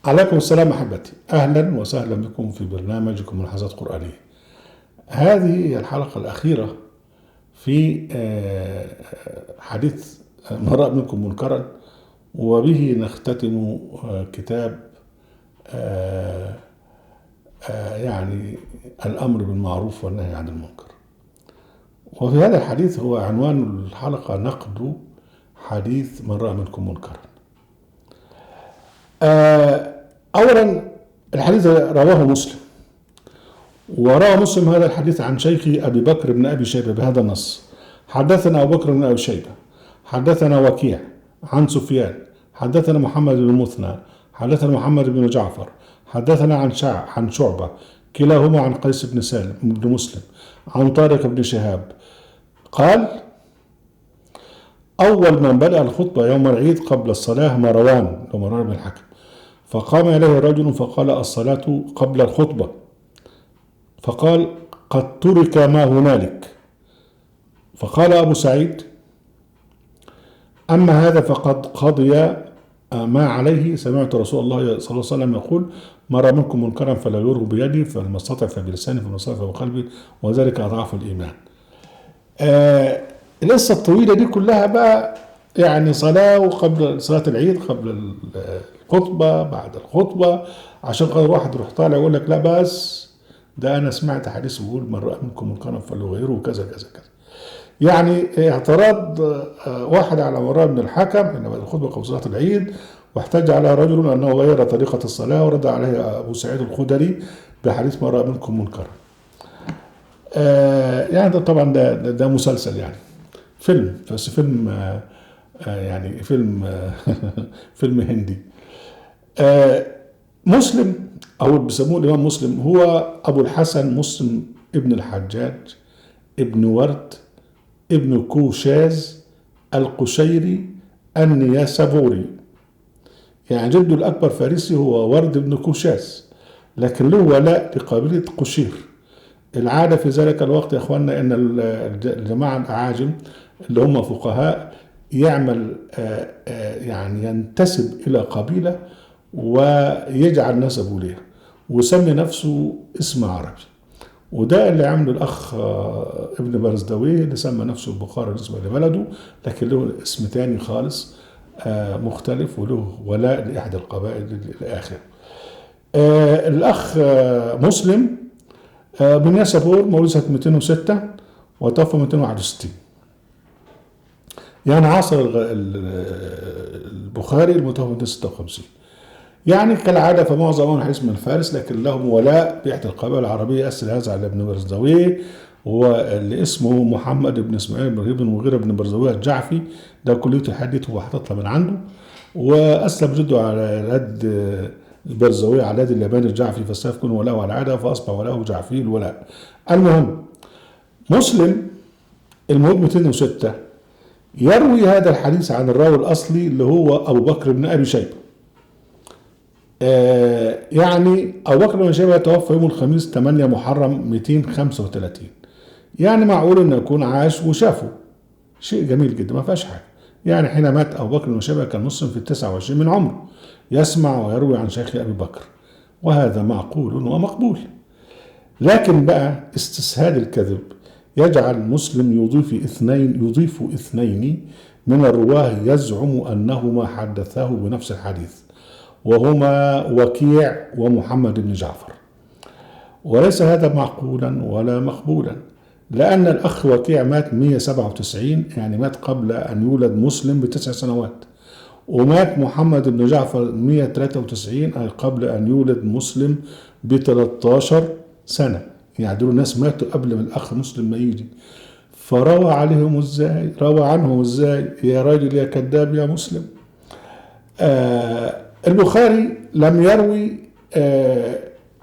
عليكم السلام أحبتي، أهلا وسهلا بكم في برنامجكم ملاحظات قرآنية. هذه هي الحلقة الأخيرة في حديث من رأى منكم منكرا، وبه نختتم كتاب يعني الأمر بالمعروف والنهي عن المنكر. وفي هذا الحديث هو عنوان الحلقة نقد حديث من رأى منكم منكرا. أولا الحديث رواه مسلم، وروى مسلم هذا الحديث عن شيخه أبي بكر بن أبي شيبة بهذا النص: حدثنا أبو بكر بن أبي شيبة حدثنا وكيع عن سفيان حدثنا محمد بن المثنى حدثنا محمد بن جعفر حدثنا عن شعبة كلاهما عن قيس بن سالم بن مسلم عن طارق بن شهاب قال: أول من بدأ الخطبة يوم العيد قبل الصلاة مروان بن الحكم، فقام إليه رجل فقال: الصلاة قبل الخطبة. فقال: قد ترك ما هنالك. فقال أبو سعيد: أما هذا فقد قضي ما عليه، سمعت رسول الله صلى الله عليه وسلم يقول: ما رأى منكم منكرا فلا يره بيدي، فلما استطع فبلسانه، فلما استطع فبقلبه، وذلك أضعف الإيمان. القصة الطويلة دي كلها بقى يعني صلاة، وقبل صلاة العيد، قبل الخطبة، بعد الخطبة، عشان خاطر واحد يروح طالع يقول لك لا بس ده أنا سمعت حديث بيقول من رأى منكم منكرا فليغيره وكذا كذا كذا. يعني اعتراض واحد على مروان بن الحكم ان بعد الخطبة قبل صلاة العيد، واحتج على رجل انه غير طريقة الصلاة، ورد عليه ابو سعيد الخدري بحديث من رأى منكم منكرا. يعني ده طبعا ده مسلسل، يعني فيلم، بس فيلم يعني فيلم فيلم هندي. مسلم او بيسموه الامام مسلم هو ابو الحسن مسلم ابن الحجاج ابن ورد ابن كوشاز القشيري النيسابوري. يعني جده الأكبر فارسي هو ورد بن كوشاز، لكن له ولاء لقبيلة قشير. العادة في ذلك الوقت يا أخوانا أن الجماعة الأعاجم اللي هم فقهاء يعمل يعني ينتسب إلى قبيلة ويجعل نسبه ليها ويسمي نفسه اسم عربي. وده اللي عمله الأخ ابن برزدويه اللي سمى نفسه البخاري بالنسبة لبلده، لكن له اسم تاني خالص مختلف، وله ولاء لإحدى القبائل الآخر. الأخ مسلم بن ياسبور مولود سنة 206 وتوفى 261، يعني عاصر البخاري المتوفى 256. يعني كالعادة فمعظمهم حديث من فارس، لكن لهم ولاء بإحدى القبائل العربية. أسل هذا على ابن برزدويه، واللي اسمه محمد بن اسماعيل بن مغيرة بن برزدويه الجعفي، ده كلية الحديث هو حاططها من عنده. وأسلم جده على يد البرزدويه على يد الياباني الجعفي، فاستيقن ولاءه على عادة فأصبح ولاءه جعفي الولاء. المهم مسلم المهم 206 يروي هذا الحديث عن الراوي الأصلي اللي هو أبو بكر بن أبي شيبة. يعني أبو بكر بن شيبة توفى يوم الخميس 8 محرم 235. يعني معقول إنه يكون عاش وشافه، شيء جميل جدا ما فيهاش حاجة. يعني حين مات أبو بكر بن شيبة كان مسلم في 29 من عمره، يسمع ويروي عن شيخ أبي بكر، وهذا معقول ومقبول. لكن بقى استسهال الكذب يجعل مسلم يضيف اثنين من الرواه يزعم أنهما حدثاه بنفس الحديث، وهما وكيع ومحمد بن جعفر. وليس هذا معقولا ولا مقبولا، لأن الأخ وكيع مات 197، يعني مات قبل أن يولد مسلم ب9 سنوات، ومات محمد بن جعفر 193 أي قبل أن يولد مسلم ب13 سنة. يعني دول الناس ماتوا قبل ما الأخ مسلم ما يجي، فروى عليهم ازاي؟ روى عنهم ازاي؟ يا راجل يا كذاب يا مسلم. البخاري لم يروي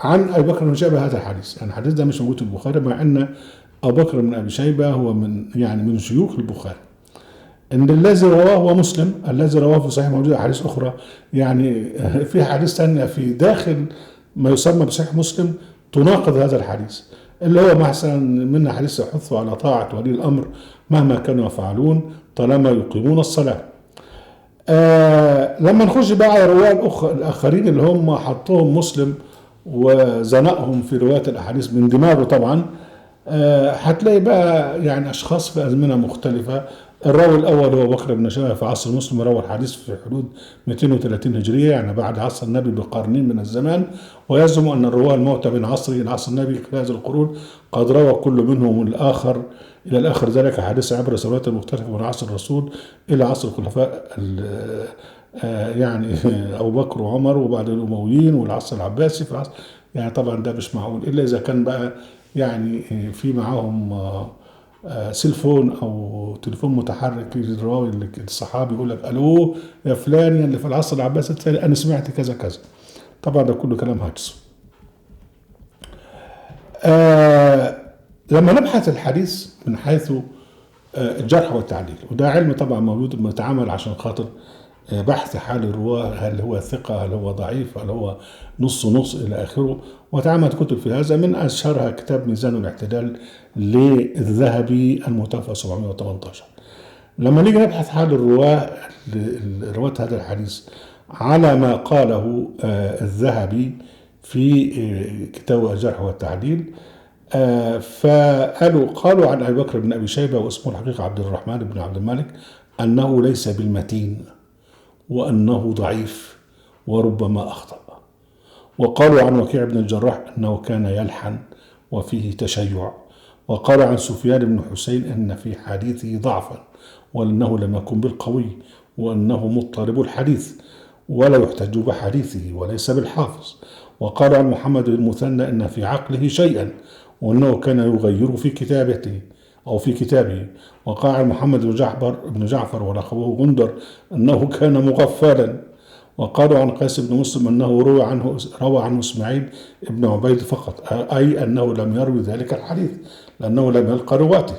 عن ابي بكر بن شيبه هذا الحديث، يعني الحديث ده مش موجود في البخاري، مع ان ابو بكر بن ابي شيبه هو من شيوخ البخاري. ان الذي رواه هو مسلم، الذي رواه في صحيح موجود احاديث اخرى، يعني في حديث ثانيه في داخل ما يسمى بصحيح مسلم تناقض هذا الحديث، اللي هو مثلا من حديث يحث على طاعه ولي الامر مهما كانوا يفعلون طالما يقيمون الصلاه. لما نخش بقى على رواة الآخرين اللي هم حطوهم مسلم وزنقهم في رواية الأحاديث من دماغه طبعا، هتلاقي بقى يعني أشخاص في أزمنة مختلفة. الراوي الأول هو بكر بن شيبة في عصر مسلم، روى الحديث في حدود 230 هجرية، يعني بعد عصر النبي بقرنين من الزمان. ويزعم أن الرواة الموتى بين عصره إلى عصر النبي في هذه القرون قد روى كل منهم الآخر إلى الآخر ذلك حديث عبر سنوات مختلفة من عصر الرسول إلى عصر الخلفاء يعني أبو بكر وعمر وبعد الأمويين والعصر العباسي في العصر. يعني طبعا ده مش معقول إلا إذا كان بقى يعني في معاهم سيلفون او تليفون متحرك الراوي الصحابي يقول لك الو يا فلان اللي في العصر العباسي الثاني انا سمعت كذا كذا. طبعا ده كله كلام هجس. لما نبحث الحديث من حيث الجرح والتعديل، وده علم طبعا موجود بنتعامل عشان خاطر بحث حال الرواه، هل هو ثقة، هل هو ضعيف، هل هو نص نص إلى آخره. وتعمد كتب في هذا، من أشهرها كتاب ميزان الاعتدال للذهبي المتوفى 718. لما نيجي نبحث حال الرواه رواة هذا الحديث على ما قاله الذهبي في كتاب الجرح والتعديل، قالوا عن أبي بكر بن أبي شيبة واسمه الحقيقة عبد الرحمن بن عبد الملك أنه ليس بالمتين وأنه ضعيف وربما أخطأ. وقالوا عن وكيع بن الجراح أنه كان يلحن وفيه تشيع. وقال عن سفيان بن حسين أن في حديثه ضعفا وأنه لم يكن بالقوي وأنه مضطرب الحديث ولا يحتج بحديثه وليس بالحافظ. وقال عن محمد بن المثنى أن في عقله شيئا وأنه كان يغير في كتابته أو في كتابه. وقال عن محمد بن جعفر ولقبه غندر أنه كان مغفلا. وقالوا عن قيس بن مسلم أنه روى عنه إسماعيل بن عبيد فقط، أي أنه لم يروي ذلك الحديث لأنه لم يلقى رواته.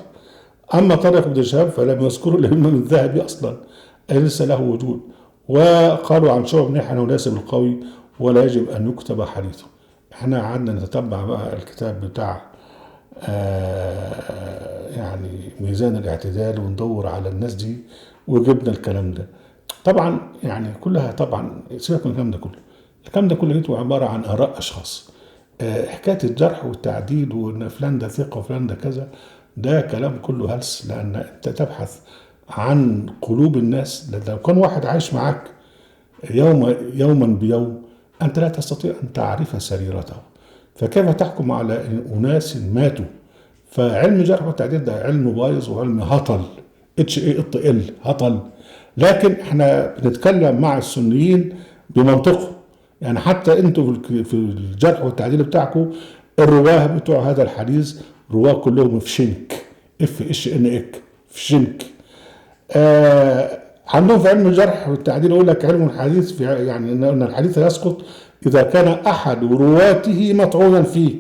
أما طارق بن شهاب فلم يذكره الإمام الذهبي أصلا، أي ليس له وجود. وقالوا عن شعب بن يحيى أنه ليس بالقوي ولا يجب أن يكتب حديثه. احنا قعدنا نتتبع بقى الكتاب بتاع يعني ميزان الاعتدال وندور على الناس دي وجبنا الكلام ده. طبعا يعني كلها طبعا سيبك من الكلام ده كله لقيته عباره عن اراء اشخاص. حكايه الجرح والتعديل وان فلان ده ثقه وفلان ده كذا، ده كلام كله هلس، لان انت تبحث عن قلوب الناس. لو كان واحد عايش معاك يوما بيوم انت لا تستطيع ان تعرف سريرته، فكيف تحكم على اناس ماتوا؟ فعلم الجرح والتعديل ده علم بايظ وعلم هطل، HATL هطل. لكن احنا بنتكلم مع السنيين بمنطقه. يعني حتى انتوا في الجرح والتعديل بتاعكم الرواه بتوع هذا الحديث رواه كلهم في شنك، FSHNK في شنك. عندهم في علم الجرح والتعديل يقول لك علم الحديث في يعني ان الحديث يسقط اذا كان احد رواته مطعونا فيه.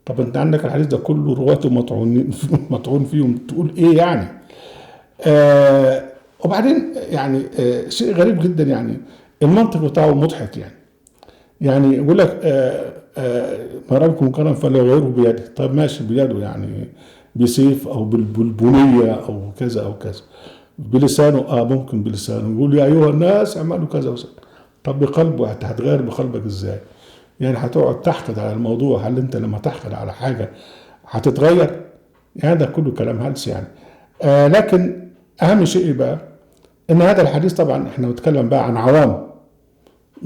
طب انت عندك الحديث ده كله رواته مطعون فيهم، تقول ايه يعني؟ وبعدين يعني شيء غريب جدا، يعني المنطق بتاعه مضحك. يعني يقول لك ما رأيكم كرم فلا يغيره بيده. طب ماشي بيده، يعني بسيف او بالبنيه او كذا او كذا. بلسانه ممكن بلسانه يقول يا ايها الناس اعملوا كذا وكذا. طب بقلبه هتغير بقلبك ازاي؟ يعني هتقعد تحقد على الموضوع؟ هل انت لما تحقد على حاجه هتتغير؟ يعني ده كله كلام هلس يعني. لكن اهم شيء بقى ان هذا الحديث طبعا احنا بنتكلم بقى عن عوام،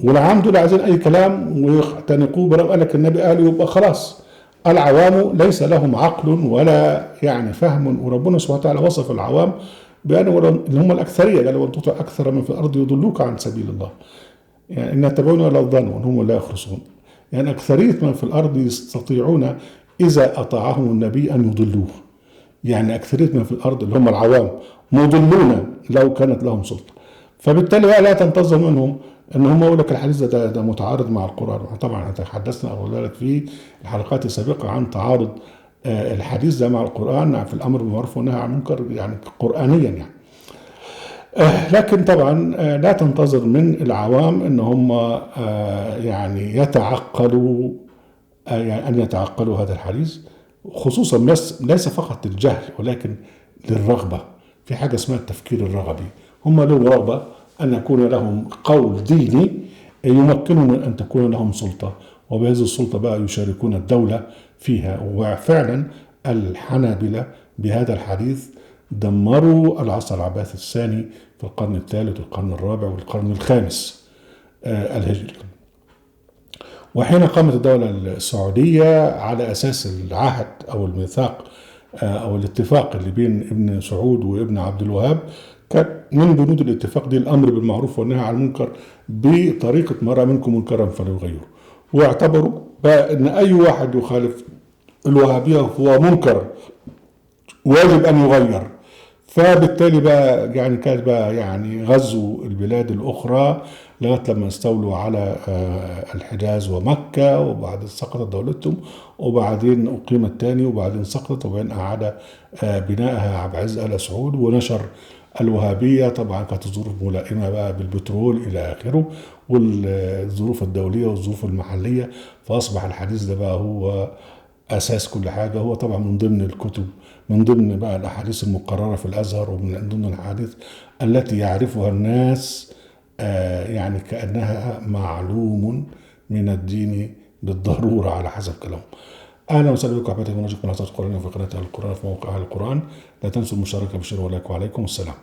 والعام دول عايزين اي كلام ويختنقوه برغم قال لك النبي قال يبقى خلاص. العوام ليس لهم عقل ولا يعني فهم، وربنا سبحانه وتعالى وصف العوام بانه اللي هم الاكثريه، قال وان تطع اكثر من في الارض يضلوك عن سبيل الله. يعني ان يتبعون الا الظن وان هم لا يخرصون. يعني اكثريه من في الارض يستطيعون اذا اطاعهم النبي ان يضلوه. يعني اكثريه من في الارض اللي هم العوام مضلون لو كانت لهم سلطه. فبالتالي بقى لا تنتظر منهم ان هم يقول لك الحديث ده متعارض مع القران. طبعا تحدثنا اقول لك في الحلقات السابقه عن تعارض الحديث ده مع القران في الامر بالمعروف والنهي عن المنكر، يعني قرانيا يعني. لكن طبعا لا تنتظر من العوام ان هم يعني يتعقلوا يعني ان يتعقلوا هذا الحديث، خصوصا ليس فقط للجهل ولكن للرغبه. في حاجه اسمها التفكير الرغبي، هم لهم رغبه أن يكون لهم قول ديني يمكنهم من أن تكون لهم سلطة، وبهذه السلطة بقى يشاركون الدولة فيها. وفعلا الحنابلة بهذا الحديث دمروا العصر العباسي الثاني في القرن الثالث والقرن الرابع والقرن الخامس الهجري. وحين قامت الدولة السعودية على أساس العهد أو الميثاق أو الاتفاق اللي بين ابن سعود وابن عبد الوهاب، كان من بنود الاتفاق دي الأمر بالمعروف والنهي عن المنكر بطريقة ما رأى منكم منكرا فليغيره. واعتبروا بقى أن أي واحد يخالف الوهابية هو منكر واجب أن يغير. فبالتالي بقى يعني كانت بقى يعني غزو البلاد الأخرى لغاية لما استولوا على الحجاز ومكة، وبعدين سقطت دولتهم، وبعدين أقيمت تاني، وبعدين سقطت، وبعدين أعاد بنائها عبد العزيز آل سعود ونشر الوهابية. طبعا كانت الظروف ملائمة بقى بالبترول إلى آخره، والظروف الدولية والظروف المحلية، فأصبح الحديث ده بقى هو أساس كل حاجة. هو طبعا من ضمن الكتب، من ضمن بقى الأحاديث المقررة في الأزهر، ومن ضمن الأحاديث التي يعرفها الناس يعني كأنها معلوم من الدين بالضرورة على حسب كلامهم. أهلا وسهلا بكم أحبتي ونرجوكم الحصاد القرآنية في قناة القرآن في موقع القرآن. لا تنسوا المشاركة بالشير واللايك، وعليكم السلام.